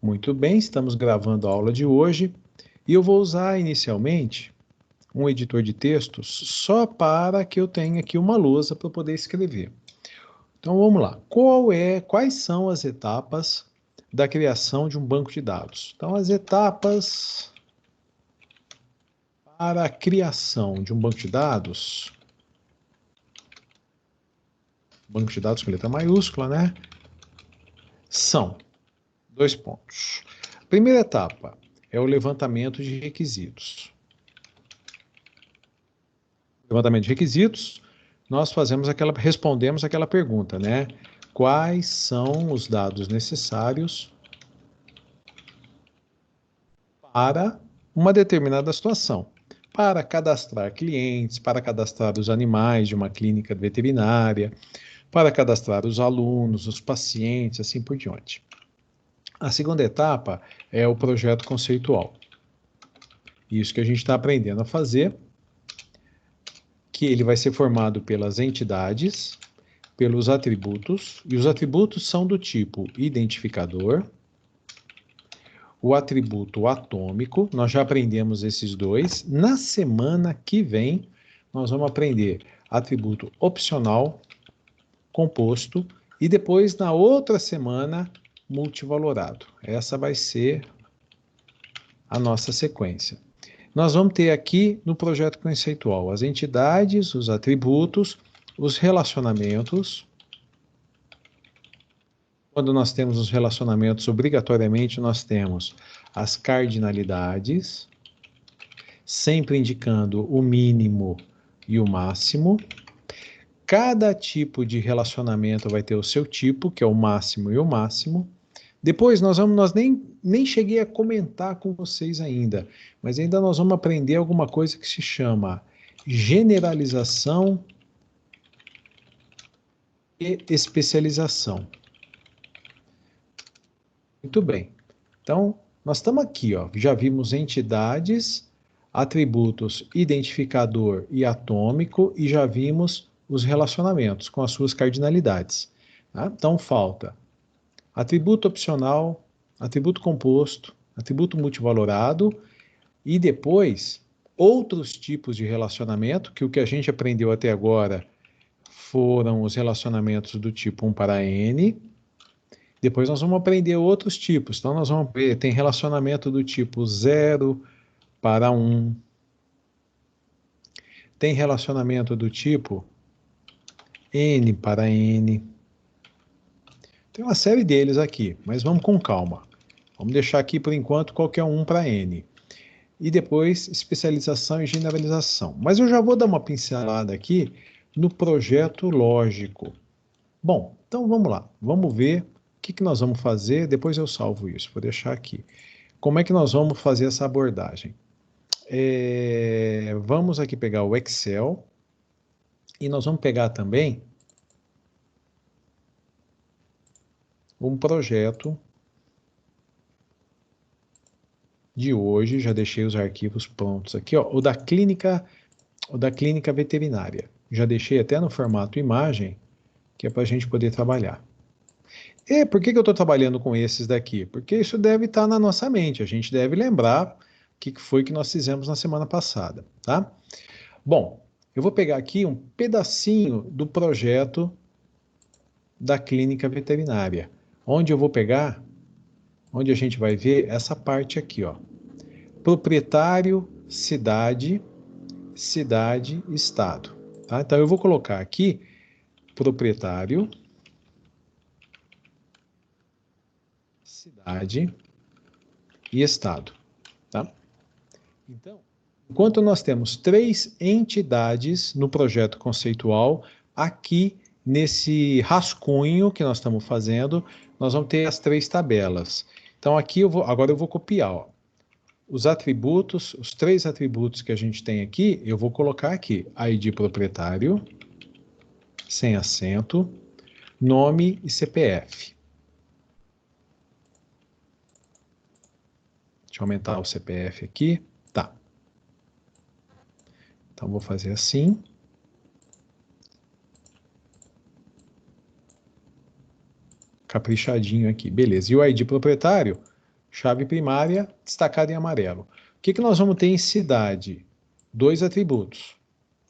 Muito bem, estamos gravando a aula de hoje e eu vou usar inicialmente um editor de textos só para que eu tenha aqui uma lousa para poder escrever. Então vamos lá. Quais são as etapas da criação de um banco de dados? Então as etapas para a criação de um banco de dados com letra maiúscula, né? São dois pontos. A primeira etapa é o levantamento de requisitos. Levantamento de requisitos, nós respondemos aquela pergunta, né? Quais são os dados necessários para uma determinada situação? Para cadastrar clientes, para cadastrar os animais de uma clínica veterinária, para cadastrar os alunos, os pacientes, assim por diante. A segunda etapa é o projeto conceitual. Isso que a gente está aprendendo a fazer, que ele vai ser formado pelas entidades, pelos atributos, e os atributos são do tipo identificador, o atributo atômico, nós já aprendemos esses dois. Na semana que vem, nós vamos aprender atributo opcional, composto, e depois, na outra semana, multivalorado. Essa vai ser a nossa sequência. Nós vamos ter aqui no projeto conceitual as entidades, os atributos, os relacionamentos. Quando nós temos os relacionamentos, obrigatoriamente nós temos as cardinalidades, sempre indicando o mínimo e o máximo. Cada tipo de relacionamento vai ter o seu tipo, que é o máximo e o máximo. Depois nós nem cheguei a comentar com vocês ainda, mas ainda nós vamos aprender alguma coisa que se chama generalização e especialização. Muito bem. Então, nós estamos aqui, ó, já vimos entidades, atributos identificador e atômico, e já vimos os relacionamentos com as suas cardinalidades. Tá? Então, falta atributo opcional, atributo composto, atributo multivalorado, e depois outros tipos de relacionamento, que o que a gente aprendeu até agora foram os relacionamentos do tipo 1 para n. Depois nós vamos aprender outros tipos. Então nós vamos ver, tem relacionamento do tipo 0 para 1. Tem relacionamento do tipo n para n. Tem uma série deles aqui, mas vamos com calma. Vamos deixar aqui por enquanto qualquer um para n. E depois especialização e generalização. Mas eu já vou dar uma pincelada aqui no projeto lógico. Bom, então vamos lá. Vamos ver o que nós vamos fazer. Depois eu salvo isso, vou deixar aqui. Como é que nós vamos fazer essa abordagem? Vamos aqui pegar o Excel e nós vamos pegar também um projeto de hoje, já deixei os arquivos prontos aqui, ó, o da clínica veterinária. Já deixei até no formato imagem, que é para a gente poder trabalhar. E por que eu estou trabalhando com esses daqui? Porque isso deve estar na nossa mente, a gente deve lembrar o que foi que nós fizemos na semana passada, tá? Bom, eu vou pegar aqui um pedacinho do projeto da clínica veterinária, onde eu vou pegar, onde a gente vai ver essa parte aqui, ó. Proprietário, cidade, estado. Tá? Então eu vou colocar aqui proprietário, cidade e estado. Tá? Então, enquanto nós temos 3 entidades no projeto conceitual, aqui nesse rascunho que nós estamos fazendo, nós vamos ter as 3 tabelas. Então aqui agora eu vou copiar, ó. Os atributos, os 3 atributos que a gente tem aqui, eu vou colocar aqui. ID proprietário, sem acento, nome e CPF. Deixa eu aumentar o CPF aqui. Tá. Então, vou fazer assim. Caprichadinho aqui. Beleza. E o ID proprietário, chave primária destacada em amarelo. O que nós vamos ter em cidade? Dois atributos,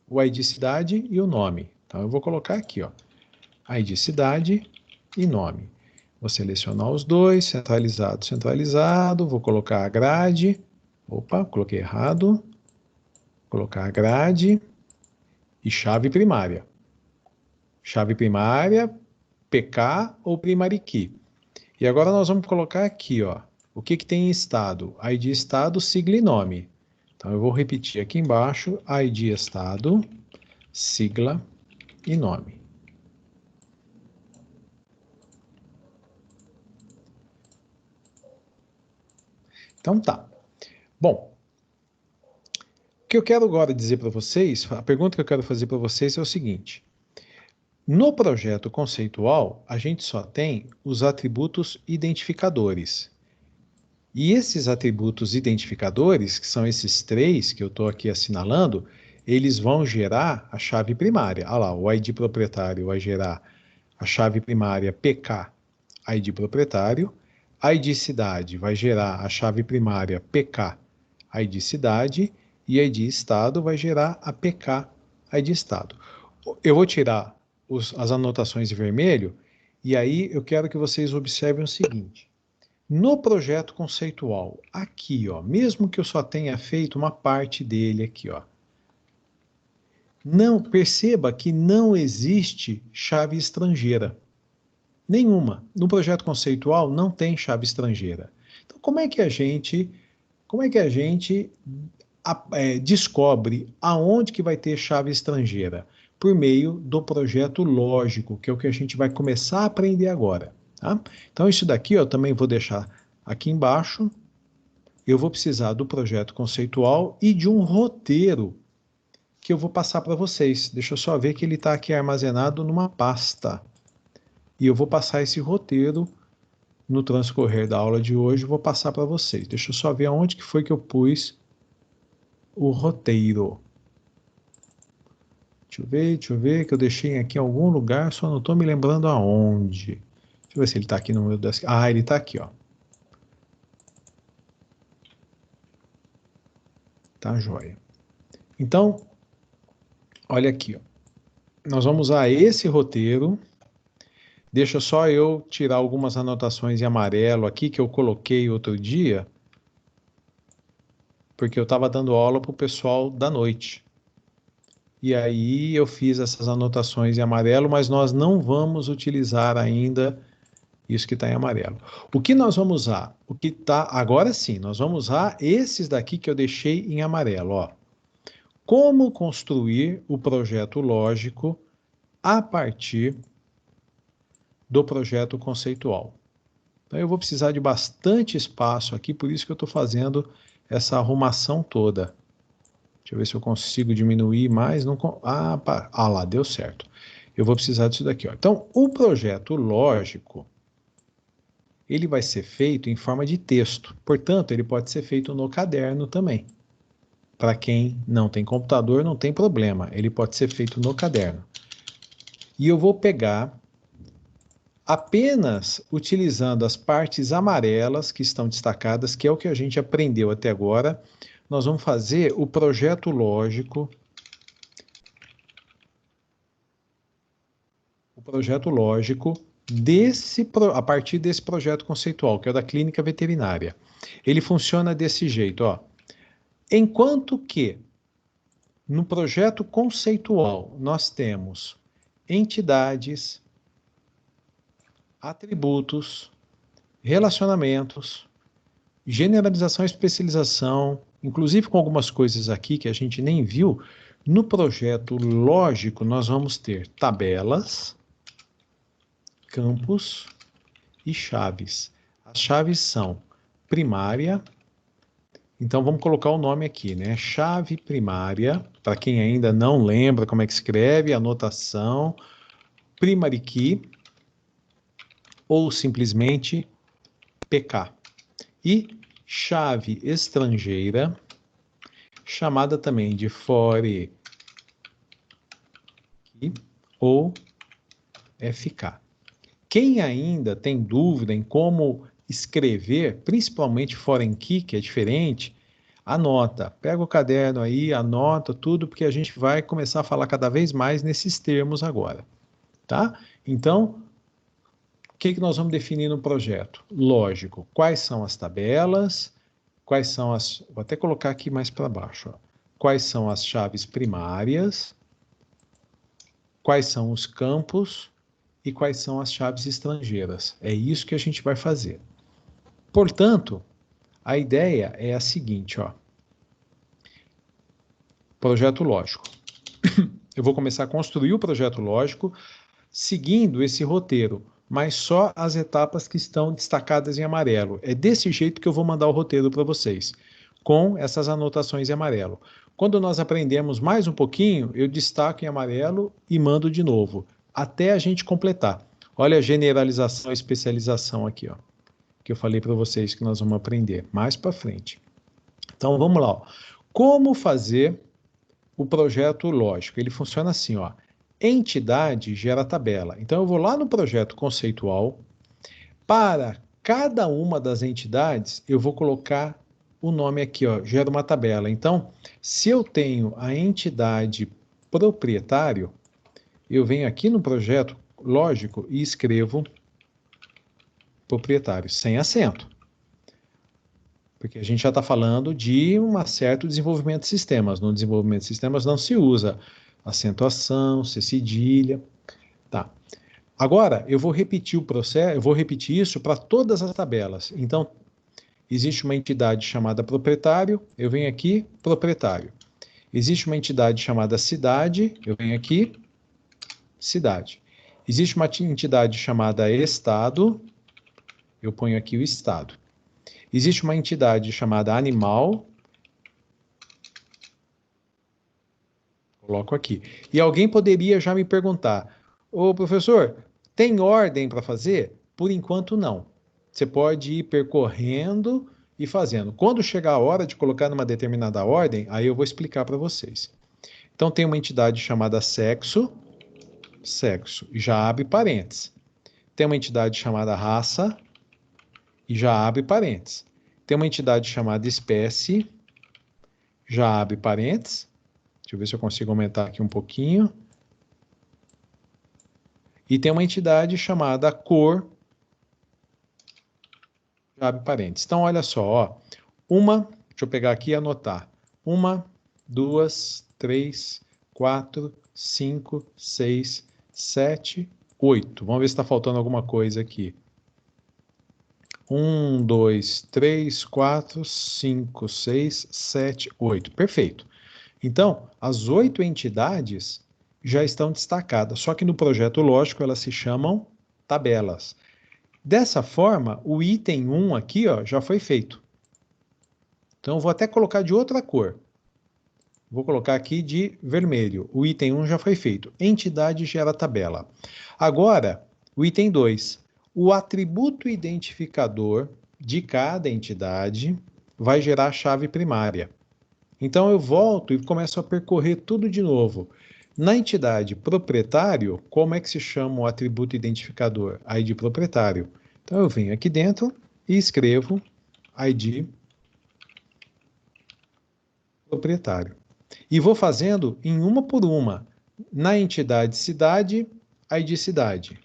o ID cidade e o nome. Então, eu vou colocar aqui, ó, ID cidade e nome. Vou selecionar os dois, centralizado, centralizado, vou colocar a grade. Opa, coloquei errado. Vou colocar a grade e chave primária. Chave primária, PK ou primary key. E agora nós vamos colocar aqui, ó, o que tem em estado? ID estado, sigla e nome. Então eu vou repetir aqui embaixo, ID estado, sigla e nome. Então tá. Bom, o que eu quero agora dizer para vocês, a pergunta que eu quero fazer para vocês é o seguinte: no projeto conceitual, a gente só tem os atributos identificadores. E esses atributos identificadores, que são esses três que eu estou aqui assinalando, eles vão gerar a chave primária. Olha lá, o ID proprietário vai gerar a chave primária PK ID proprietário, ID cidade vai gerar a chave primária PK ID cidade e ID estado vai gerar a PK ID estado. Eu vou tirar as anotações em vermelho e aí eu quero que vocês observem o seguinte. No projeto conceitual, aqui, ó, mesmo que eu só tenha feito uma parte dele aqui, ó, não perceba que não existe chave estrangeira. Nenhuma. No projeto conceitual não tem chave estrangeira. Então, como é que a gente descobre aonde que vai ter chave estrangeira? Por meio do projeto lógico, que é o que a gente vai começar a aprender agora. Tá? Então, isso daqui eu também vou deixar aqui embaixo. Eu vou precisar do projeto conceitual e de um roteiro que eu vou passar para vocês. Deixa eu só ver que ele está aqui armazenado numa pasta. E eu vou passar esse roteiro no transcorrer da aula de hoje, vou passar para vocês. Deixa eu só ver aonde que foi que eu pus o roteiro. Deixa eu ver, que eu deixei aqui em algum lugar, só não estou me lembrando aonde. Deixa eu ver se ele está aqui no meu desk. Ah, ele está aqui, ó. Tá, joia. Então, olha aqui, ó. Nós vamos usar esse roteiro. Deixa só eu tirar algumas anotações em amarelo aqui que eu coloquei outro dia, porque eu estava dando aula para o pessoal da noite. E aí eu fiz essas anotações em amarelo, mas nós não vamos utilizar ainda isso que está em amarelo. O que nós vamos usar? O que está agora sim, nós vamos usar esses daqui que eu deixei em amarelo, ó. Como construir o projeto lógico a partir do projeto conceitual. Então eu vou precisar de bastante espaço aqui, por isso que eu estou fazendo essa arrumação toda. Deixa eu ver se eu consigo diminuir mais. Não... Ah, lá, deu certo. Eu vou precisar disso daqui, ó. Então, o projeto lógico, ele vai ser feito em forma de texto. Portanto, ele pode ser feito no caderno também. Para quem não tem computador, não tem problema. Ele pode ser feito no caderno. E eu vou pegar apenas utilizando as partes amarelas que estão destacadas, que é o que a gente aprendeu até agora. Nós vamos fazer o projeto lógico. O projeto lógico a partir desse projeto conceitual, que é o da clínica veterinária. Ele funciona desse jeito, ó. Enquanto que no projeto conceitual nós temos entidades, atributos, relacionamentos, generalização e especialização, inclusive com algumas coisas aqui que a gente nem viu, no projeto lógico nós vamos ter tabelas, campos e chaves. As chaves são primária, então vamos colocar o nome aqui, né? Chave primária, para quem ainda não lembra como é que escreve, anotação, primary key, ou simplesmente PK. E chave estrangeira, chamada também de foreign key ou FK. Quem ainda tem dúvida em como escrever, principalmente foreign key, que é diferente, anota. Pega o caderno aí, anota tudo, porque a gente vai começar a falar cada vez mais nesses termos agora, tá? Então, o que nós vamos definir no projeto? Lógico, quais são as tabelas, quais são as... Vou até colocar aqui mais para baixo, ó. Quais são as chaves primárias, quais são os campos e quais são as chaves estrangeiras. É isso que a gente vai fazer. Portanto, a ideia é a seguinte, ó. Projeto lógico. Eu vou começar a construir o projeto lógico seguindo esse roteiro, mas só as etapas que estão destacadas em amarelo. É desse jeito que eu vou mandar o roteiro para vocês, com essas anotações em amarelo. Quando nós aprendemos mais um pouquinho, eu destaco em amarelo e mando de novo, até a gente completar. Olha a generalização e especialização aqui, ó, que eu falei para vocês que nós vamos aprender mais para frente. Então, vamos lá. Ó. Como fazer o projeto lógico? Ele funciona assim, ó. Entidade gera tabela. Então, eu vou lá no projeto conceitual. Para cada uma das entidades, eu vou colocar o nome aqui, ó, gera uma tabela. Então, se eu tenho a entidade proprietário, eu venho aqui no projeto lógico e escrevo proprietário, sem acento. Porque a gente já está falando de um certo desenvolvimento de sistemas. No desenvolvimento de sistemas não se usa acentuação, cedilha. Tá. Agora, eu vou repetir o processo, eu vou repetir isso para todas as tabelas. Então, existe uma entidade chamada proprietário, eu venho aqui, proprietário. Existe uma entidade chamada cidade, eu venho aqui, cidade. Existe uma entidade chamada estado, eu ponho aqui o estado. Existe uma entidade chamada animal, coloco aqui. E alguém poderia já me perguntar, ô professor, tem ordem para fazer? Por enquanto não. Você pode ir percorrendo e fazendo. Quando chegar a hora de colocar numa determinada ordem, aí eu vou explicar para vocês. Então tem uma entidade chamada sexo, sexo, e já abre parênteses. Tem uma entidade chamada raça, e já abre parênteses. Tem uma entidade chamada espécie, já abre parênteses. Deixa eu ver se eu consigo aumentar aqui um pouquinho. E tem uma entidade chamada cor, já abre parênteses. Então, olha só, ó. Deixa eu pegar aqui e anotar. 1, 2, 3, 4, 5, 6, 7, 8. Vamos ver se está faltando alguma coisa aqui. 1, 2, 3, 4, 5, 6, 7, 8. Perfeito. Então, as 8 entidades já estão destacadas, só que no projeto lógico elas se chamam tabelas. Dessa forma, o item 1 aqui ó, já foi feito. Então, eu vou até colocar de outra cor. Vou colocar aqui de vermelho. O item 1 já foi feito. Entidade gera tabela. Agora, o item 2. O atributo identificador de cada entidade vai gerar a chave primária. Então, eu volto e começo a percorrer tudo de novo. Na entidade proprietário, como é que se chama o atributo identificador? ID proprietário. Então, eu venho aqui dentro e escrevo ID proprietário. E vou fazendo em uma por uma. Na entidade cidade, ID cidade.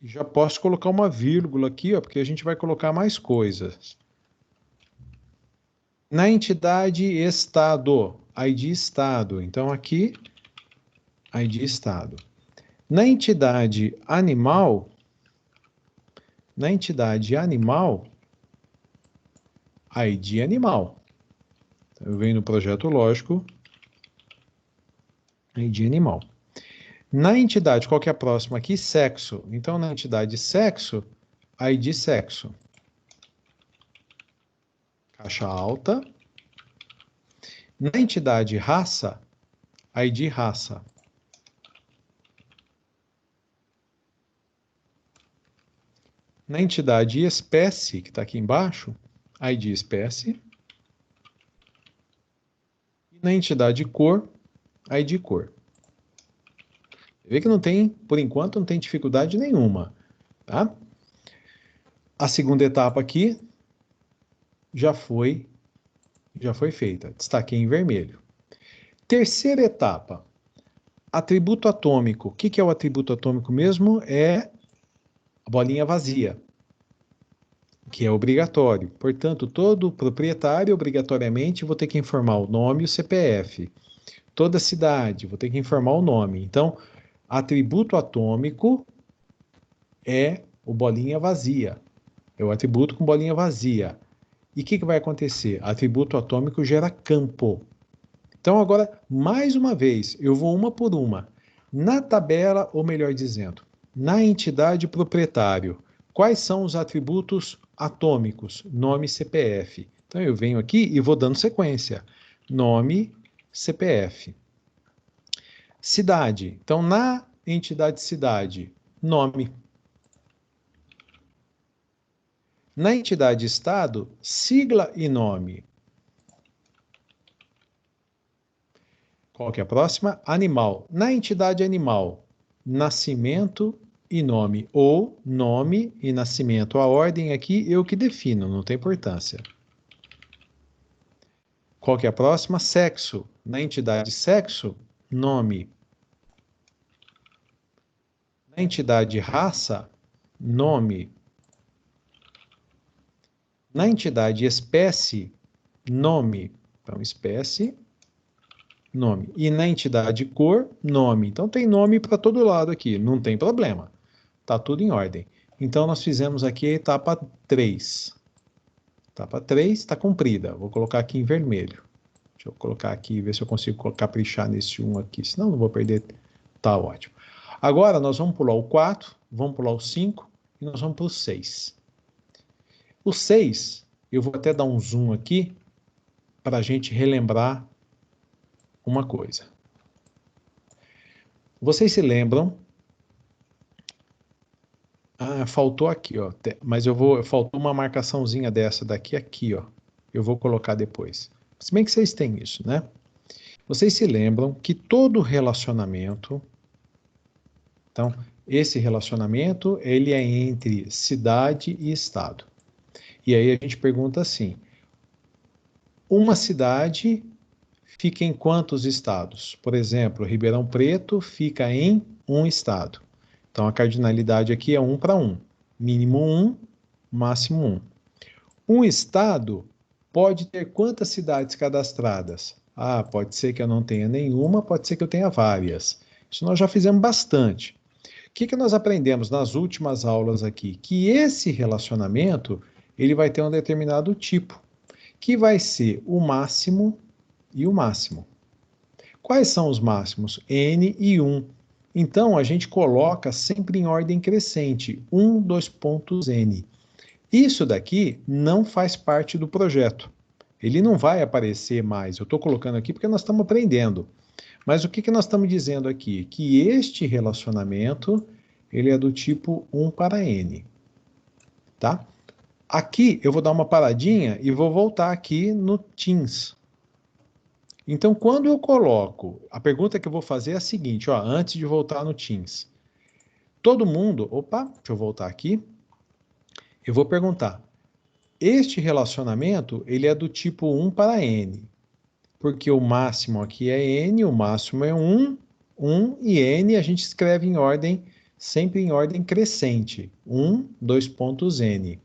Já posso colocar uma vírgula aqui, ó, porque a gente vai colocar mais coisas. Na entidade estado, ID estado. Então aqui, ID estado. Na entidade animal, ID animal. Então, eu venho no projeto lógico, ID animal. Na entidade, qual que é a próxima aqui? Sexo. Então, na entidade sexo, ID sexo. Caixa alta. Na entidade raça, ID raça. Na entidade espécie, que está aqui embaixo, ID espécie. E na entidade cor, ID cor. Vê que não tem, por enquanto, não tem dificuldade nenhuma, tá? A segunda etapa aqui já foi feita. Destaquei em vermelho. Terceira etapa, atributo atômico. O que é o atributo atômico mesmo? É a bolinha vazia, que é obrigatório. Portanto, todo proprietário, obrigatoriamente, vou ter que informar o nome e o CPF. Toda cidade, vou ter que informar o nome. Então, atributo atômico é o bolinha vazia. É o atributo com bolinha vazia. E o que vai acontecer? Atributo atômico gera campo. Então, agora, mais uma vez, eu vou uma por uma. Na tabela, ou melhor dizendo, na entidade proprietário, quais são os atributos atômicos? Nome, CPF. Então, eu venho aqui e vou dando sequência. Nome, CPF. Cidade. Então, na entidade cidade, nome. Na entidade estado, sigla e nome. Qual que é a próxima? Animal. Na entidade animal, nascimento e nome, ou nome e nascimento. A ordem aqui eu que defino, não tem importância. Qual que é a próxima? Sexo. Na entidade sexo, nome. Na entidade raça, nome. Na entidade espécie, nome. Então, espécie, nome. E na entidade cor, nome. Então, tem nome para todo lado aqui, não tem problema. Está tudo em ordem. Então, nós fizemos aqui a etapa 3. Etapa 3 está cumprida. Vou colocar aqui em vermelho. Deixa eu colocar aqui, ver se eu consigo caprichar nesse 1 aqui. Senão, não vou perder. Tá ótimo. Agora, nós vamos pular o 4, vamos pular o 5 e nós vamos para o 6. O 6, eu vou até dar um zoom aqui para a gente relembrar uma coisa. Vocês se lembram? Ah, faltou aqui, ó. Mas faltou uma marcaçãozinha dessa daqui aqui, ó. Eu vou colocar depois. Se bem que vocês têm isso, né? Vocês se lembram que todo relacionamento, então, esse relacionamento, ele é entre cidade e estado. E aí a gente pergunta assim, uma cidade fica em quantos estados? Por exemplo, Ribeirão Preto fica em um estado. Então, a cardinalidade aqui é 1 para 1. Mínimo 1, máximo 1. Um estado pode ter quantas cidades cadastradas? Ah, pode ser que eu não tenha nenhuma, pode ser que eu tenha várias. Isso nós já fizemos bastante. O que nós aprendemos nas últimas aulas aqui? Que esse relacionamento, ele vai ter um determinado tipo, que vai ser o máximo e o máximo. Quais são os máximos? N e 1. Então, a gente coloca sempre em ordem crescente, 1, 2 pontos N. Isso daqui não faz parte do projeto. Ele não vai aparecer mais. Eu estou colocando aqui porque nós estamos aprendendo. Mas o que nós estamos dizendo aqui? Que este relacionamento, ele é do tipo 1 para N. Tá? Aqui eu vou dar uma paradinha e vou voltar aqui no Teams. Então, quando eu coloco, a pergunta que eu vou fazer é a seguinte, ó, antes de voltar no Teams. Todo mundo, opa, deixa eu voltar aqui. Eu vou perguntar, este relacionamento, ele é do tipo 1 para N, porque o máximo aqui é N, o máximo é 1, 1 e N a gente escreve em ordem, sempre em ordem crescente, 1, 2 pontos N.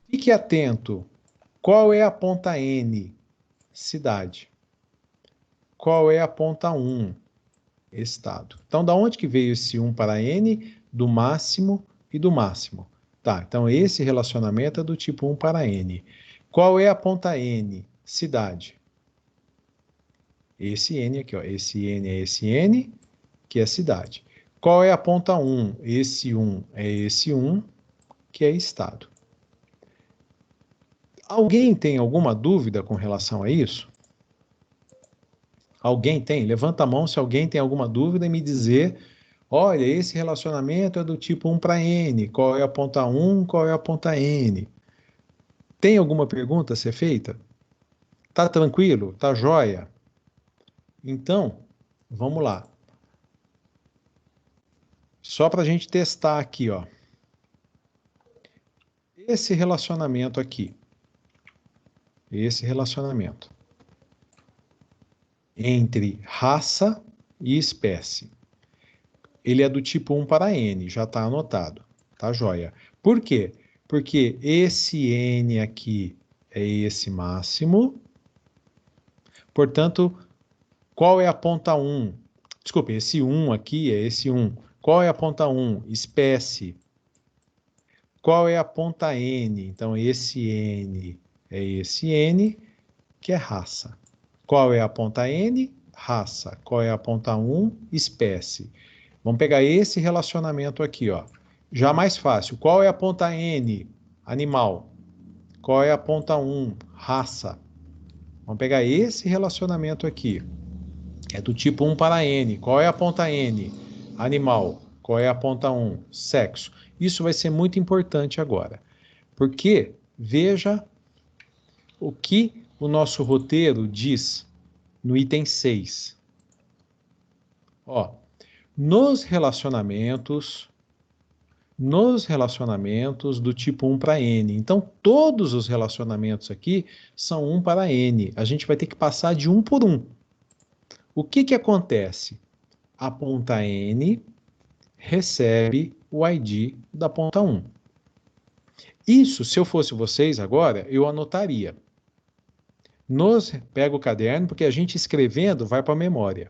Fique atento, qual é a ponta N? Cidade. Qual é a ponta 1? Estado. Então, da onde que veio esse 1 para N? Do máximo e do máximo. Tá, então esse relacionamento é do tipo 1 para N. Qual é a ponta N? Cidade. Esse N aqui, ó. Esse N é esse N, que é cidade. Qual é a ponta 1? Esse 1 é esse 1, que é estado. Alguém tem alguma dúvida com relação a isso? Alguém tem? Levanta a mão se alguém tem alguma dúvida e me dizer, olha, esse relacionamento é do tipo 1 para N, qual é a ponta 1, qual é a ponta N? Tem alguma pergunta a ser feita? Tá tranquilo? Tá jóia? Então, vamos lá. Só para a gente testar aqui, ó. esse relacionamento aqui. Esse relacionamento entre raça e espécie. Ele é do tipo 1 para N, já está anotado, tá joia? Por quê? Porque esse N aqui é esse máximo, portanto, qual é a ponta 1? Desculpe, esse 1 aqui é esse 1. Qual é a ponta 1? Espécie. Qual é a ponta N? Então, esse N é esse N, que é raça. Qual é a ponta N? Raça. Qual é a ponta 1? Espécie. Vamos pegar esse relacionamento aqui, ó. Já mais fácil. Qual é a ponta N? Animal. Qual é a ponta 1? Raça. Vamos pegar esse relacionamento aqui. É do tipo 1 para N. Qual é a ponta N? Animal. Qual é a ponta 1? Sexo. Isso vai ser muito importante agora. Porque, veja o que o nosso roteiro diz no item 6. Ó, nos relacionamentos do tipo 1 para N. Então, todos os relacionamentos aqui são 1 para N. A gente vai ter que passar de um por um. O que que acontece? A ponta N recebe o ID da ponta 1. Isso, se eu fosse vocês agora, eu anotaria. Pega o caderno, porque a gente escrevendo vai para a memória.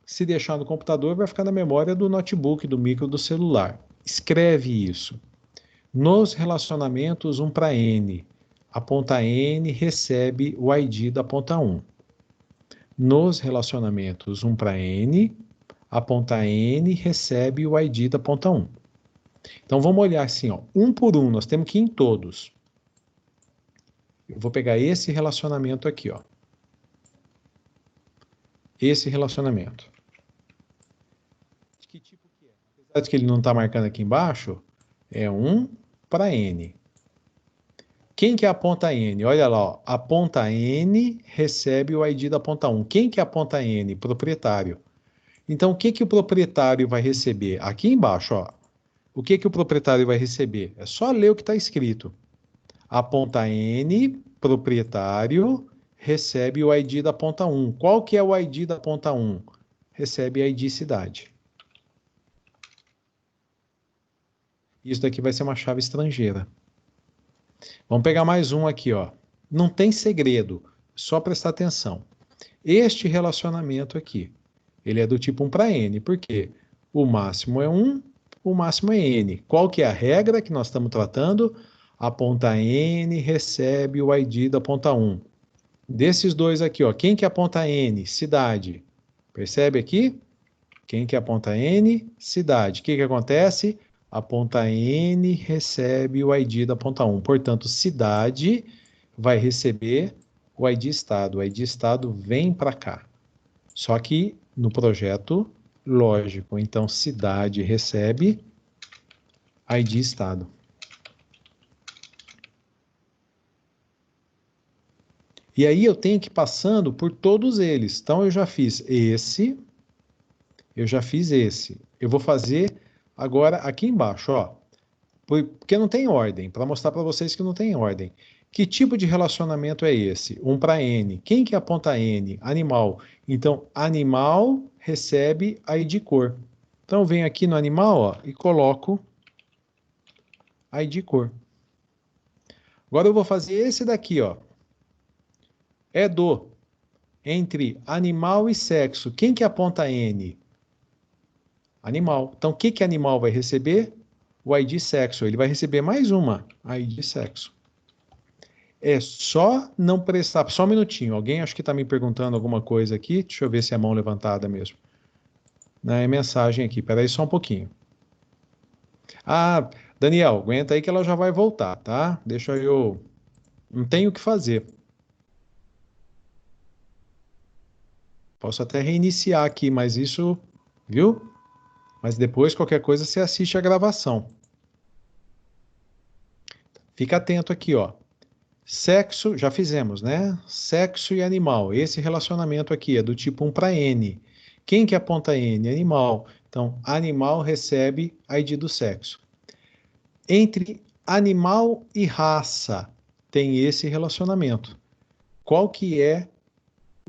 Se deixar no computador, vai ficar na memória do notebook, do micro, do celular. Escreve isso. Nos relacionamentos 1 para N, a ponta N recebe o ID da ponta 1. Nos relacionamentos 1 para N, a ponta N recebe o ID da ponta 1. Então, vamos olhar assim, ó, um por um, nós temos que ir em todos. Eu vou pegar esse relacionamento aqui, ó. Esse relacionamento. Que tipo que é? Apesar de que ele não está marcando aqui embaixo, é 1 para N. Quem que é a ponta N? Olha lá, ó, a ponta N recebe o ID da ponta 1. Quem que é a ponta N? Proprietário. Então, o que que o proprietário vai receber? Aqui embaixo, ó. O que que o proprietário vai receber? É só ler o que está escrito. A ponta N, proprietário, recebe o ID da ponta 1. Qual que é o ID da ponta 1? Recebe ID cidade. Isso daqui vai ser uma chave estrangeira. Vamos pegar mais um aqui, ó. Não tem segredo, só prestar atenção. Este relacionamento aqui, ele é do tipo 1 para N, por quê? O máximo é 1, o máximo é N. Qual que é a regra que nós estamos tratando? A ponta N recebe o ID da ponta 1. Desses dois aqui, ó, quem que é a ponta N? Cidade. Percebe aqui? Quem que é a ponta N? Cidade. O que que acontece? A ponta N recebe o ID da ponta 1. Portanto, cidade vai receber o ID estado. O ID estado vem para cá. Só que no projeto lógico. Então, cidade recebe ID estado. E aí eu tenho que ir passando por todos eles. Então, eu já fiz esse. Eu já fiz esse. Eu vou fazer agora aqui embaixo, ó. Porque não tem ordem, para mostrar para vocês que não tem ordem. Que tipo de relacionamento é esse? 1 para N. Quem que aponta N? Animal. Então, animal recebe ID cor. Então, eu venho aqui no animal, ó, e coloco ID cor. Agora eu vou fazer esse daqui, ó. É entre animal e sexo. Quem que aponta N? Animal. Então, o que que animal vai receber? O ID sexo. Ele vai receber mais uma ID sexo. É só não prestar... Só um minutinho. Alguém acho que está me perguntando alguma coisa aqui. Deixa eu ver se é a mão levantada mesmo. Não, é mensagem aqui. Espera aí só um pouquinho. Ah, Daniel, aguenta aí que ela já vai voltar, tá? Deixa eu... Não tenho o que fazer. Posso até reiniciar aqui, mas isso... Viu? Mas depois, qualquer coisa, você assiste a gravação. Fica atento aqui, ó. Sexo, já fizemos, né? Sexo e animal. Esse relacionamento aqui é do tipo 1 para N. Quem que aponta N? Animal. Então, animal recebe ID do sexo. Entre Animal e raça tem esse relacionamento. Qual que é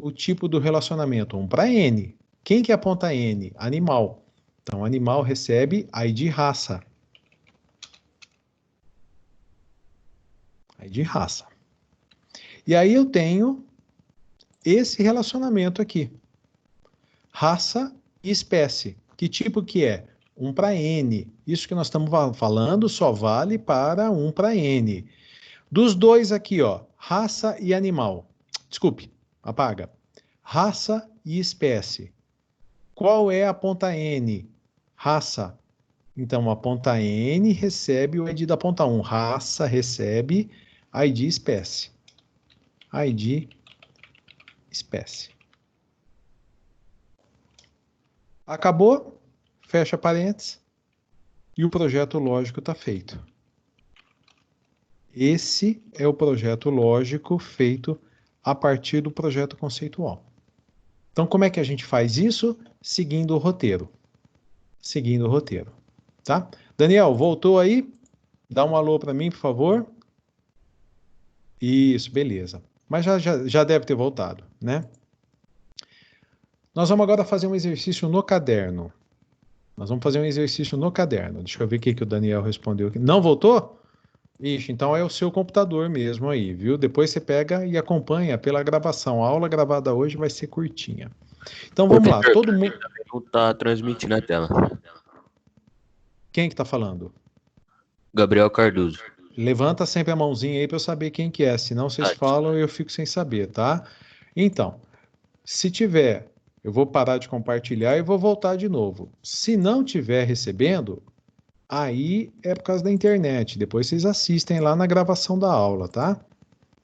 o tipo do relacionamento? 1 para N. Quem que aponta N? Animal. Então, animal recebe ID raça. ID raça. E aí eu tenho esse relacionamento aqui. Raça e espécie. Que tipo que é? 1 para N. Isso que nós estamos falando só vale para 1 para N. Dos dois aqui, ó, raça e animal. Desculpe, apaga. Raça e espécie. Qual é a ponta N? Raça. Então, a ponta N recebe o ID da ponta 1. Raça recebe ID espécie. ID espécie. Acabou, fecha parênteses e o projeto lógico está feito. Esse é o projeto lógico feito a partir do projeto conceitual. Então, como é que a gente faz isso? Seguindo o roteiro. Seguindo o roteiro, tá? Daniel, voltou aí? Dá um alô para mim, por favor. Isso, beleza. Mas já deve ter voltado, né? Nós vamos agora fazer um exercício no caderno. Nós vamos fazer um exercício no caderno. Deixa eu ver o que o Daniel respondeu aqui. Não voltou? Ixi, então é o seu computador mesmo aí, viu? Depois você pega e acompanha pela gravação. A aula gravada hoje vai ser curtinha. Então vamos lá, Professor, todo pra mim mundo. também não tá transmitindo a tela. Quem que está falando? Gabriel Cardoso. Levanta sempre a mãozinha aí para eu saber quem que é, senão vocês Ah, falam e eu fico sem saber, tá? Então, se tiver, eu vou parar de compartilhar e vou voltar de novo. Se não tiver recebendo, aí é por causa da internet. Depois vocês assistem lá na gravação da aula, tá?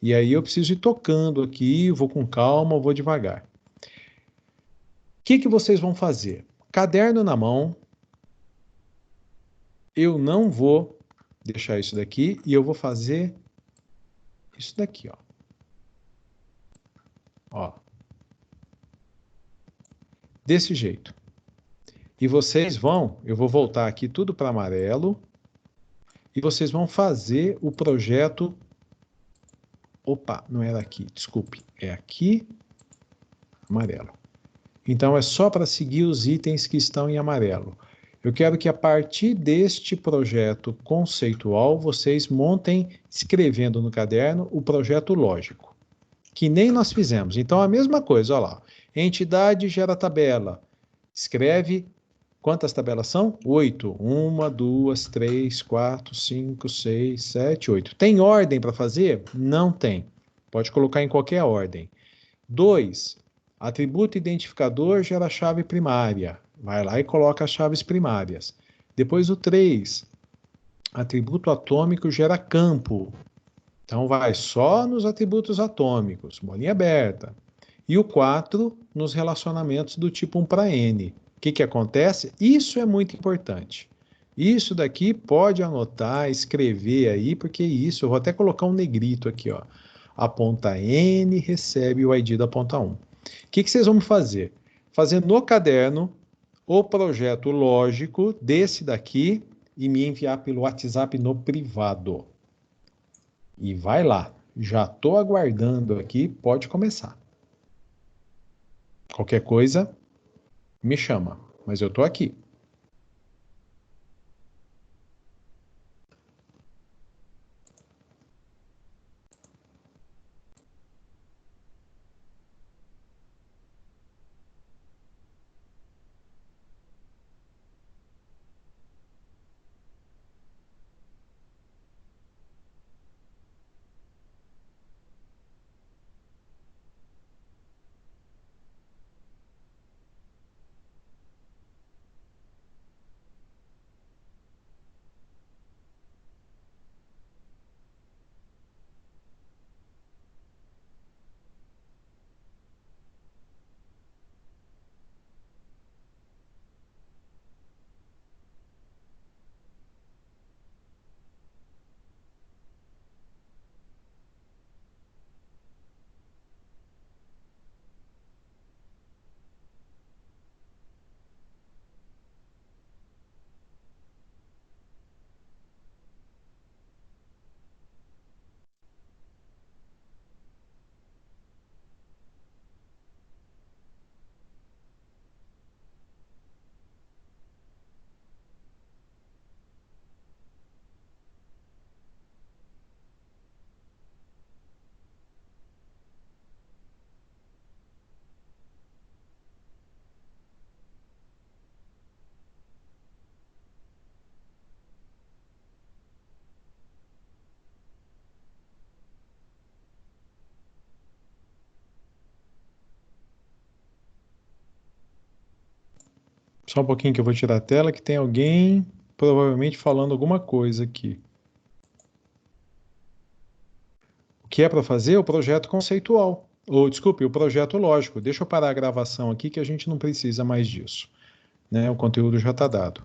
E aí eu preciso ir tocando aqui, vou com calma, vou devagar. O que vocês vão fazer? Caderno na mão. Eu não vou deixar isso daqui e eu vou fazer isso daqui, ó. Ó, desse jeito. E vocês vão, eu vou voltar aqui tudo para amarelo, e vocês vão fazer o projeto. Opa, não era aqui, desculpe, é aqui, amarelo. Então é só para seguir os itens que estão em amarelo. Eu quero que a partir deste projeto conceitual vocês montem, escrevendo no caderno, o projeto lógico, que nem nós fizemos. Então a mesma coisa, olha lá. Entidade gera tabela. Escreve. Quantas tabelas são? 8. 1, 2, 3, 4, 5, 6, 7, 8. Tem ordem para fazer? Não tem. Pode colocar em qualquer ordem. 2. Atributo identificador gera chave primária. Vai lá e coloca as chaves primárias. Depois o 3. Atributo atômico gera campo. Então vai só nos atributos atômicos, bolinha aberta. E o 4 nos relacionamentos do tipo 1 para N. O que acontece? Isso é muito importante. Isso daqui pode anotar, escrever aí, porque isso, eu vou até colocar um negrito aqui, ó. A ponta N recebe o ID da ponta 1. O que vocês vão fazer? Fazer no caderno o projeto lógico desse daqui e me enviar pelo WhatsApp no privado. E vai lá. Já estou aguardando aqui, pode começar. Qualquer coisa, me chama, mas eu estou aqui. Só um pouquinho que eu vou tirar a tela, que tem alguém provavelmente falando alguma coisa aqui. O que é para fazer? O projeto conceitual. Ou, desculpe, o projeto lógico. Deixa eu parar a gravação aqui que a gente não precisa mais disso, né? O conteúdo já está dado.